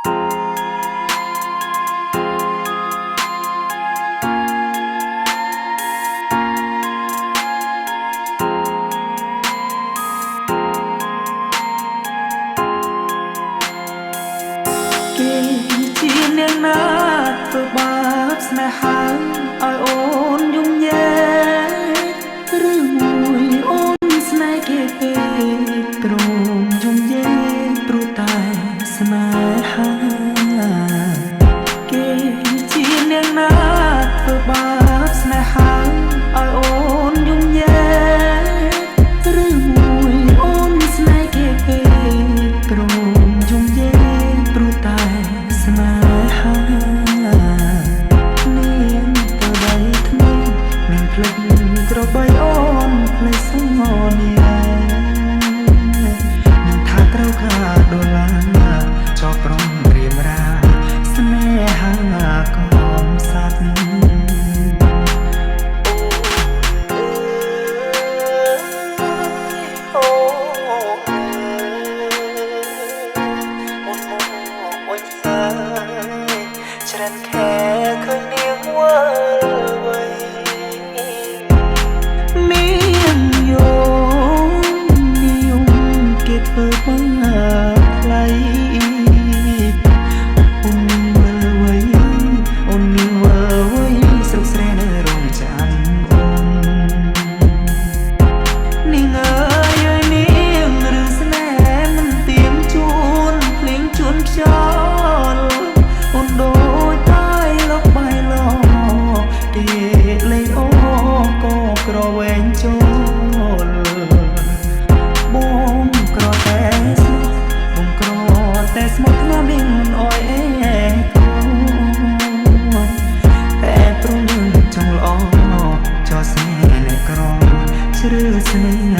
គេជានាងណាធ្វើបាបស្នេហាឲ្យអូនយំញែឬមួយអូនស្នេហ៍គេពេកព្រមយំញែព្រោះតែស្នេហាគេជានាងណាធ្វើបាបស្នេហាឲ្យអូនយំញែឬមួយអូនស្នេហ៍គេពេកព្រមយំញែព្រោះតែស្នេហានាងទៅដៃថ្មីនឹងភ្លេចក្របីអូនភ្លេចសងនានឹងថាត្រូវការដុល្លារចោលប្រំរៀមរាស្នេហាកំសត់ច្រើនខែឃើញនាងវើនាងយោនាងគេធ្វើមកថ្លៃអូនមើលវៃអូននាងវើវៃស្រុកស្រែនៅរោងចក្រអូននាងអើយនាងរឿងស្នេហ៍មិនទៀងជួនភ្លេងជួនខ្យល់អូនដូចតែលោកបាយឡោគេលេងអូក៏ក្រវែងចូលបងក្រតែស្មោះបងក្រតែស្មោះឆ្នាំនេះមិនអយអែកតែព្រមយើងចង់ល្អចោលស្នេហ៍អ្នកក្រជ្រើស្នេហ៍